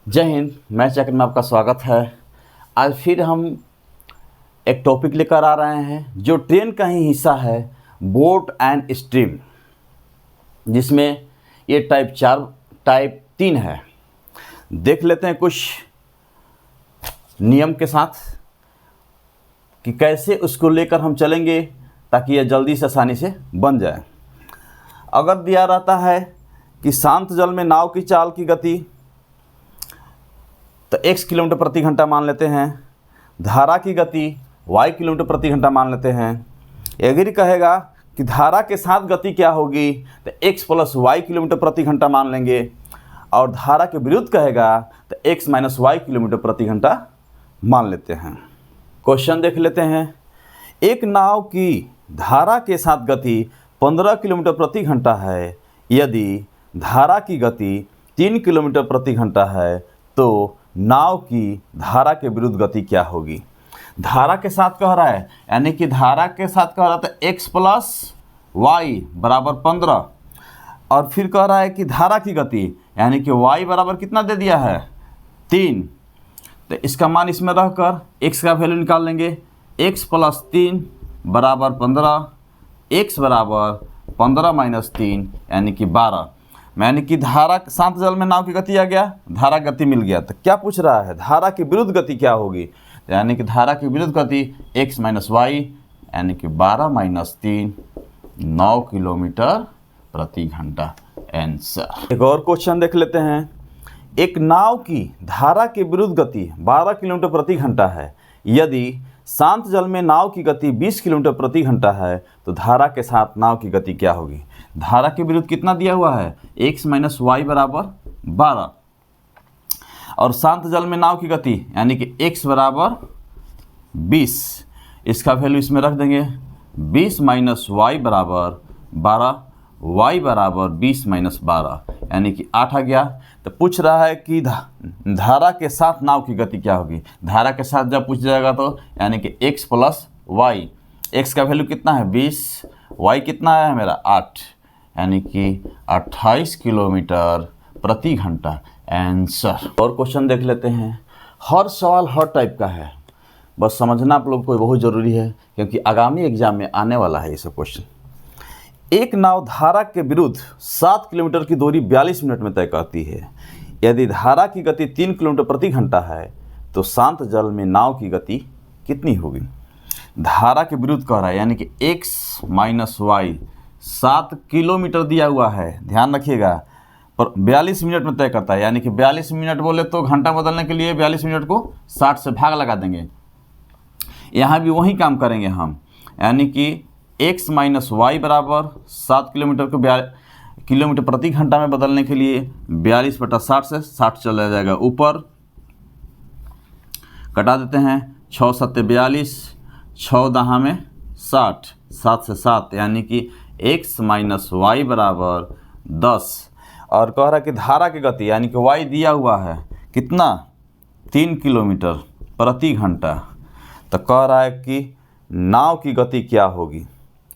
जय हिंद। मैं चक्र में आपका स्वागत है। आज फिर हम एक टॉपिक लेकर आ रहे हैं जो ट्रेन का ही हिस्सा है, बोट एंड स्ट्रीम, जिसमें ये टाइप 3 है। देख लेते हैं कुछ नियम के साथ कि कैसे उसको लेकर हम चलेंगे ताकि यह जल्दी से आसानी से बन जाए। अगर दिया रहता है कि शांत जल में नाव की चाल की गति तो x किलोमीटर प्रति घंटा मान लेते हैं, धारा की गति y किलोमीटर प्रति घंटा मान लेते हैं। अगर कहेगा कि धारा के साथ गति क्या होगी तो x प्लस वाई किलोमीटर प्रति घंटा मान लेंगे, और धारा के विरुद्ध कहेगा तो x माइनस वाई किलोमीटर प्रति घंटा मान लेते हैं। क्वेश्चन देख लेते हैं। एक नाव की धारा के साथ गति 15 किलोमीटर प्रति घंटा है। यदि धारा की गति 3 किलोमीटर प्रति घंटा है तो नाव की धारा के विरुद्ध गति क्या होगी। धारा के साथ कह रहा है, यानी कि धारा के साथ कह रहा था x प्लस वाई बराबर 15, और फिर कह रहा है कि धारा की गति यानी कि y बराबर कितना दे दिया है 3। तो इसका मान इसमें रहकर x का वैल्यू निकाल लेंगे। x प्लस 3 बराबर 15, x बराबर 15 माइनस 3 यानी कि 12। यानी कि धारा शांत जल में नाव की गति आ गया, धारा गति मिल गया। तो क्या पूछ रहा है, धारा की विरुद्ध गति क्या होगी। तो यानी कि धारा की विरुद्ध गति x माइनस वाई यानी कि 12 माइनस 3 9 किलोमीटर प्रति घंटा आंसर। एक और क्वेश्चन देख लेते हैं। एक नाव की धारा के विरुद्ध गति 12 किलोमीटर प्रति घंटा है। यदि शांत जल में नाव की गति 20 किलोमीटर प्रति घंटा है तो धारा के साथ नाव की गति क्या होगी। धारा के विरुद्ध कितना दिया हुआ है, x माइनस वाई बराबर 12, और शांत जल में नाव की गति यानी कि x बराबर 20। इसका वैल्यू इसमें रख देंगे। 20 माइनस वाई बराबर 12, y बराबर 20 माइनस 12 यानी कि 8 आ गया। तो पूछ रहा है कि धारा के साथ नाव की गति क्या होगी। धारा के साथ जब पूछ जाएगा तो यानी कि x प्लस वाई, x का वैल्यू कितना है 20, y कितना है मेरा 8 यानी कि 28 किलोमीटर प्रति घंटा आंसर। और क्वेश्चन देख लेते हैं। हर सवाल हर टाइप का है, बस समझना आप लोग को बहुत ज़रूरी है क्योंकि आगामी एग्जाम में आने वाला है ये सब क्वेश्चन। एक नाव धारा के विरुद्ध 7 किलोमीटर की दूरी 42 मिनट में तय करती है। यदि धारा की गति 3 किलोमीटर प्रति घंटा है तो शांत जल में नाव की गति कितनी होगी। धारा के विरुद्ध कह रहा है यानी कि x माइनस वाई 7 किलोमीटर दिया हुआ है, ध्यान रखिएगा, पर 42 मिनट में तय करता है। यानी कि 42 मिनट बोले तो घंटा बदलने के लिए 42 मिनट को 60 से भाग लगा देंगे। यहाँ भी वही काम करेंगे हम, यानी कि x माइनस वाई बराबर 7 किलोमीटर को किलोमीटर प्रति घंटा में बदलने के लिए 42/60 से 60 चला जाएगा ऊपर, कटा देते हैं। 6 7 42, 6 दहा में 60, 7 से 7 यानी कि x माइनस वाई बराबर 10। और कह रहा है कि धारा की गति यानी कि y दिया हुआ है कितना 3 किलोमीटर प्रति घंटा। तो कह रहा है कि नाव की गति क्या होगी,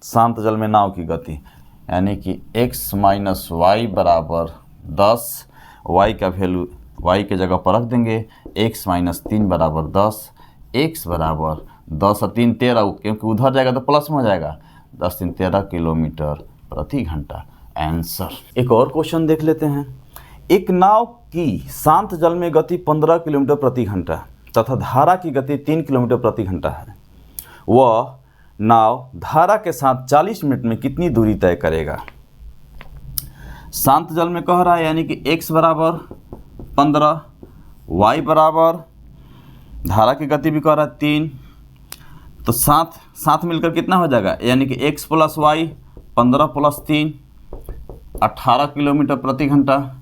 शांत जल में नाव की गति यानी कि x माइनस वाई बराबर 10, y का वैल्यू y के जगह पर रख देंगे। x माइनस 3 बराबर 10, x बराबर 10 और 3 13, क्योंकि उधर जाएगा तो प्लस में हो जाएगा, 10 3 13 किलोमीटर प्रति घंटा आंसर। एक और क्वेश्चन देख लेते हैं। एक नाव की शांत जल में गति 15 किलोमीटर प्रति घंटा तथा धारा की गति 3 किलोमीटर प्रति घंटा है। वह नाव धारा के साथ 40 मिनट में कितनी दूरी तय करेगा। शांत जल में कह रहा है यानी कि x बराबर 15, y बराबर धारा की गति भी कह रहा है 3, तो साथ मिलकर कितना हो जाएगा, यानी कि x प्लस वाई 15 प्लस 3 18 किलोमीटर प्रति घंटा।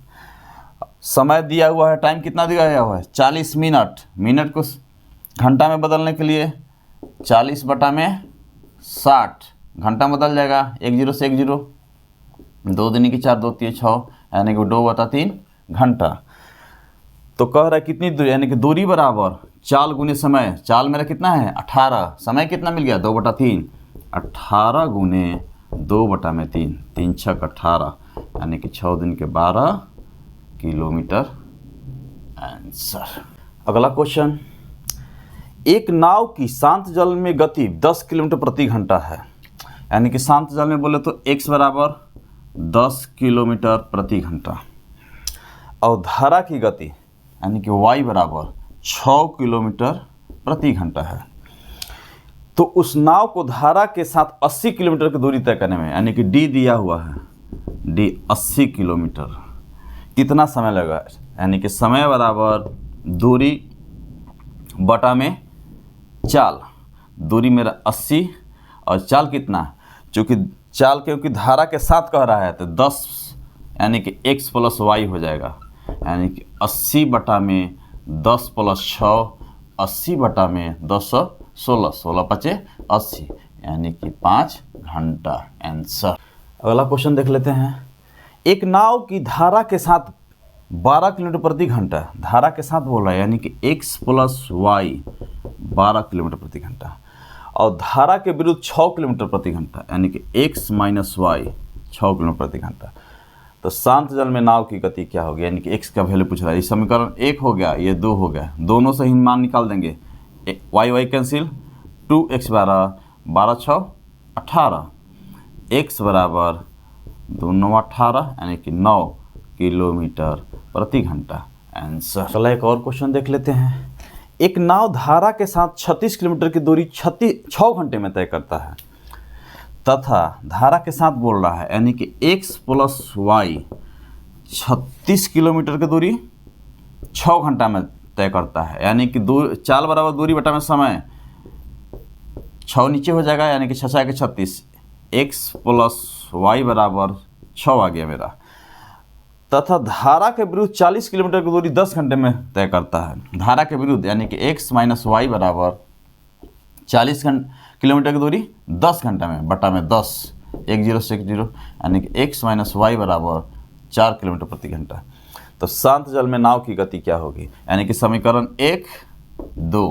समय दिया हुआ है, टाइम कितना दिया हुआ है 40 मिनट। मिनट को घंटा में बदलने के लिए 40/60 घंटा बदल जाएगा। 1 0 से 1 0, 2 दूनी की 4, 2 3 6 यानी कि 2/3 घंटा। तो कह रहा है कितनी दूरी, यानी कि दूरी बराबर चाल गुने समय। चाल मेरा कितना है 18, समय कितना मिल गया 2/3, 18 गुने 2/3, 3 6 18 यानी कि 6 दिन के 12 किलोमीटर आंसर। अगला क्वेश्चन, एक नाव की शांत जल में गति 10 किलोमीटर प्रति घंटा है, यानी कि शांत जल में बोले तो x बराबर 10 किलोमीटर प्रति घंटा और धारा की गति यानी कि y बराबर 6 किलोमीटर प्रति घंटा है। तो उस नाव को धारा के साथ 80 किलोमीटर की दूरी तय करने में, यानी कि d दिया हुआ है, d 80 किलोमीटर, कितना समय लगा, यानी कि समय बराबर दूरी बटा में चाल। दूरी मेरा 80 और चाल कितना, चूँकि चाल क्योंकि धारा के साथ कह रहा है तो 10 यानी कि x प्लस वाई हो जाएगा, यानी कि 80 बटा में 10 प्लस 6, 80 बटा में 10 16, 16 पचे 80, यानी कि 5 घंटा आंसर। अगला क्वेश्चन देख लेते हैं, एक नाव की धारा के साथ 12 किलोमीटर प्रति घंटा, धारा के साथ बोल रहा है, यानी कि x प्लस वाई 12 किलोमीटर प्रति घंटा और धारा के विरुद्ध 6 किलोमीटर प्रति घंटा, यानी कि x माइनस वाई 6 किलोमीटर प्रति घंटा। तो शांत जल में नाव की गति क्या होगी, यानी कि x का वैल्यू पूछ रहा है। इस समीकरण 1 हो गया, ये 2 हो गया, दोनों से ही मान निकाल देंगे, y कैंसिल, 2x बराबर 12 6 18, x बराबर 2 9 18, यानी कि 9 किलोमीटर प्रति घंटा आंसर। चलो एक और क्वेश्चन देख लेते हैं, एक नाव धारा के साथ 36 किलोमीटर की दूरी 6 घंटे में तय करता है तथा धारा के साथ बोल रहा है, यानी कि x प्लस वाई 36 किलोमीटर की दूरी 6 घंटा में तय करता है, यानी कि चाल बराबर दूरी बटा में समय, 6 नीचे हो जाएगा, यानी कि 6 के 36, x प्लस वाई बराबर 6 आ गया मेरा, तथा धारा के विरुद्ध 40 किलोमीटर की दूरी 10 घंटे में तय करता है। धारा के विरुद्ध यानी कि x माइनस वाई बराबर 40 किलोमीटर की दूरी 10 घंटे में बटा में 10, 1 0 से 1 0, यानी कि x माइनस वाई बराबर 4 किलोमीटर प्रति घंटा। तो शांत जल में नाव की गति क्या होगी, यानी कि समीकरण 1 2,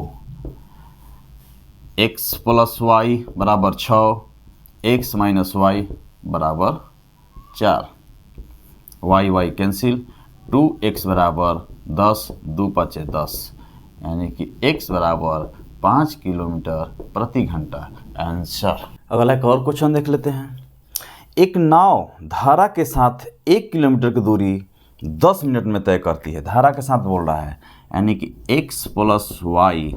x प्लस वाई बराबर 6, x माइनस वाई बराबर 4, y कैंसिल, 2x बराबर 10 2 5 10, यानी कि x बराबर 5 किलोमीटर प्रति घंटा आंसर। अगला एक और क्वेश्चन देख लेते हैं, एक नाव धारा के साथ 1 किलोमीटर की दूरी 10 मिनट में तय करती है, धारा के साथ बोल रहा है, यानी कि x plus Y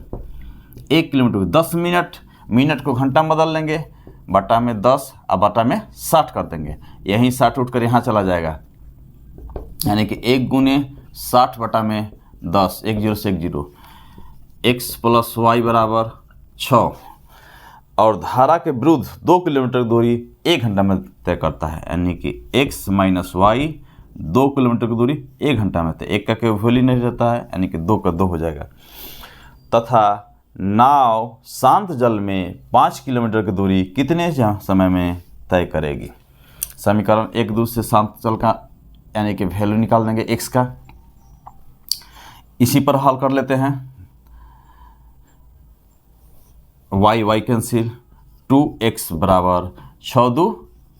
1 kilometre 10 minute को घंटा में बदल लेंगे, बटा में 10 और बटा में 60 कर देंगे, यहीं 60 उठ कर यहाँ चला जाएगा, यानी कि 1 गुने 60 बटा में 10, 1 0 से 1 0, x प्लस वाई बराबर 6 और धारा के विरुद्ध 2 किलोमीटर दूरी 1 घंटा में तय करता है, यानी कि x माइनस वाई 2 किलोमीटर की दूरी 1 घंटा में तय, 1 का कोई वैल्यू नहीं रहता है, यानी कि 2 का 2 हो जाएगा, तथा नाव शांत जल में 5 किलोमीटर की दूरी कितने समय में तय करेगी। समीकरण 1 2 से शांत जल का यानी कि वैल्यू निकाल देंगे x का, इसी पर हल कर लेते हैं, y कैंसिल, 2x बराबर 6 2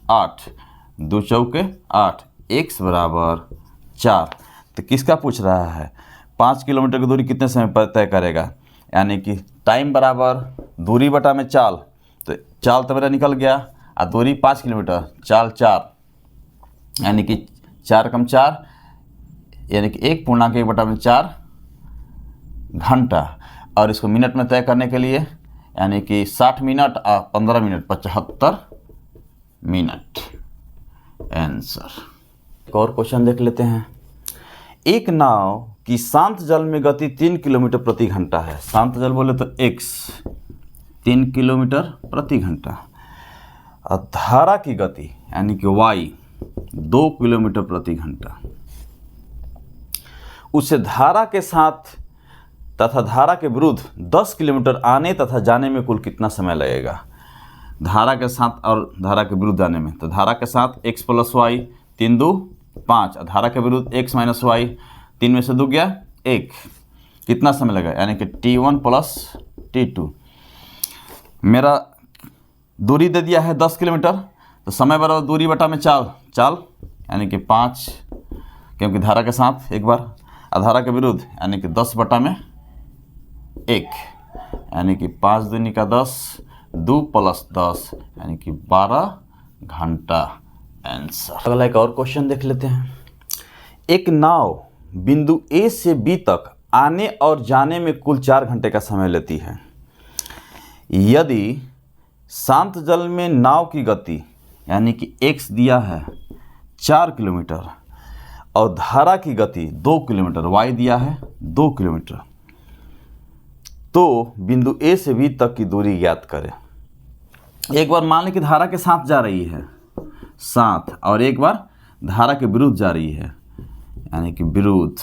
8, 2 चौके 8, x बराबर 4। तो किसका पूछ रहा है, 5 किलोमीटर की दूरी कितने समय पर तय करेगा, यानी कि टाइम बराबर दूरी बटा में चाल, तो चाल तो मेरा निकल गया और दूरी 5 किलोमीटर, चाल 4, यानी कि 4 कम 4, यानी कि 1 पूर्णांक 1 बटा में 4 घंटा, और इसको मिनट में तय करने के लिए यानी कि 60 मिनट और 15 मिनट 75 मिनट आंसर। एक और क्वेश्चन देख लेते हैं, एक नाव की शांत जल में गति 3 किलोमीटर प्रति घंटा है, शांत जल बोले तो x 3 किलोमीटर प्रति घंटा और धारा की गति यानी कि y 2 किलोमीटर प्रति घंटा, उसे धारा के साथ तथा धारा के विरुद्ध 10 किलोमीटर आने तथा जाने में कुल कितना समय लगेगा। धारा के साथ और धारा के विरुद्ध आने में, तो धारा के साथ x प्लस वाई 3 2 5 और धारा के विरुद्ध x माइनस वाई 3 में से 2 गया 1, कितना समय लगा, यानी कि t1 प्लस t2। मेरा दूरी दे दिया है 10 किलोमीटर, तो समय बराबर दूरी बटा में चाल यानी कि 5, क्योंकि धारा के साथ एक बार, धारा के विरुद्ध यानी कि 10/1 यानी कि 5 दूनी का 10, 2 + 10 यानी कि 12 घंटा आंसर। अगला एक और क्वेश्चन देख लेते हैं। एक नाव बिंदु ए से बी तक आने और जाने में कुल 4 घंटे का समय लेती है। यदि शांत जल में नाव की गति यानी कि x दिया है 4 किलोमीटर और धारा की गति 2 किलोमीटर, y दिया है 2 किलोमीटर, तो बिंदु ए से बी तक की दूरी ज्ञात करें। एक बार मान लें कि धारा के साथ जा रही है साथ, और एक बार धारा के विरुद्ध जा रही है यानी कि विरुद्ध।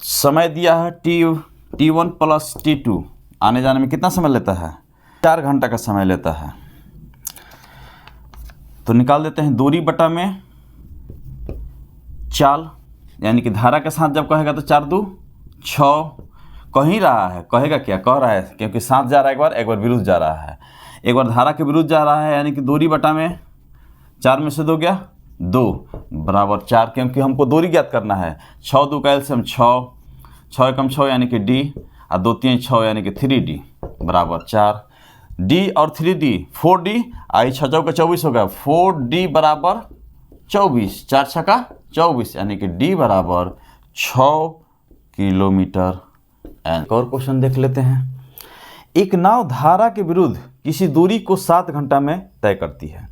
समय दिया है t1 + t2, आने जाने में कितना समय लेता है? 4 घंटा का समय लेता है। तो निकाल देते हैं दूरी बटा में चाल, यानी कि धारा के साथ जब कहेगा तो 4 × 2 = 6। कह ही रहा है, कहेगा क्या कह रहा है, क्योंकि साथ जा रहा है एक बार विरुद्ध जा रहा है, एक बार धारा के विरुद्ध जा रहा है, यानी कि दूरी बटा में 4 में से 2 गया 2 बराबर 4, क्योंकि हमको दूरी ज्ञात करना है। 6 × 2 का एलसीएम 6, 6 × 6 यानी कि d, और 2 × 3 = 6 यानी कि 3d बराबर 4। d और 3d 4d, आई 6 × 4 = 24 होगा, 4d बराबर 24, 4 × 6 = 24 यानी कि d बराबर 6 किलोमीटर। एक और क्वेश्चन देख लेते हैं। एक नाव धारा के विरुद्ध किसी दूरी को 7 घंटा में तय करती है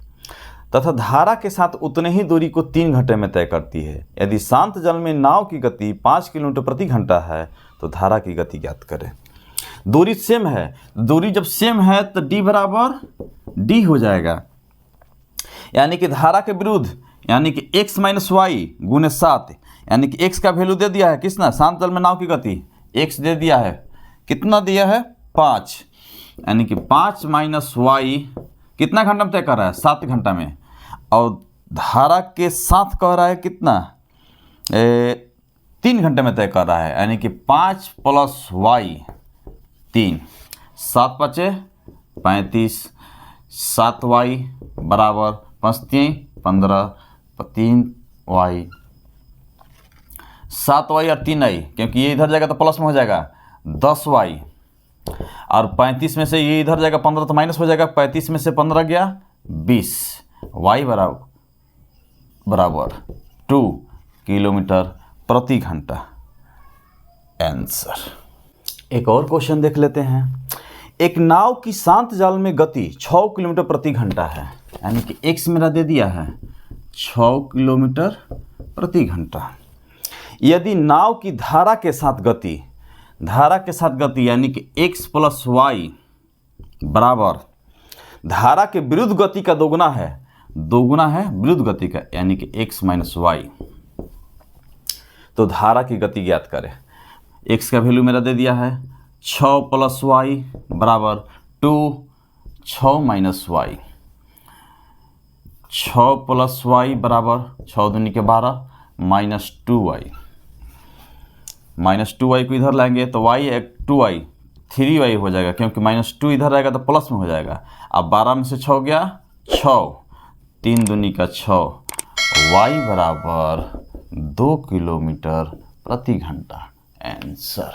तथा धारा के साथ उतने ही दूरी को 3 घंटे में तय करती है। यदि शांत जल में नाव की गति 5 किलोमीटर प्रति घंटा है तो धारा की गति ज्ञात करें। दूरी सेम है, दूरी जब सेम है तो d बराबर d हो जाएगा, यानी कि धारा के विरुद्ध यानी कि x - y × 7, यानी कि x का वैल्यू दे दिया है किसना? शांत जल में नाव की गति x दे दिया है, कितना दिया है? 5, यानी कि 5 - y कितना घंटा में तय कर रहा है? 7 घंटा में। और धारा के साथ कह रहा है कितना? 3 घंटे में तय कर रहा है, यानी कि 5 + y 3, 7 × 5 = 35, 7y बराबर 5 × 3 = 15, 3y 7y और 3i, क्योंकि ये इधर जाएगा तो प्लस में हो जाएगा 10y, और 35 में से ये इधर जाएगा 15 तो माइनस हो जाएगा, 35 में से 15 गया 20, y बराबर 2 किलोमीटर प्रति घंटा आंसर। एक और क्वेश्चन देख लेते हैं। एक नाव की शांत जल में गति 6 किलोमीटर प्रति घंटा है, यानी कि x मेरा दे दिया है 6 किलोमीटर प्रति घंटा। यदि नाव की धारा के साथ गति यानी कि x + y बराबर धारा के विरुद्ध गति का दोगुना है विरुद्ध गति का, यानी कि x - y, तो धारा की गति ज्ञात करें। x का वैल्यू मेरा दे दिया है 6 + y बराबर 2, 6 - y, 6 + y बराबर 6 दूनी के 12 -2y, -2y को इधर लाएंगे तो y 2y 3y हो जाएगा, क्योंकि -2 इधर रहेगा तो प्लस में हो जाएगा। अब 12 में से 6 गया 6, 3 दूनी का 6, y बराबर 2 किलोमीटर प्रति घंटा आंसर।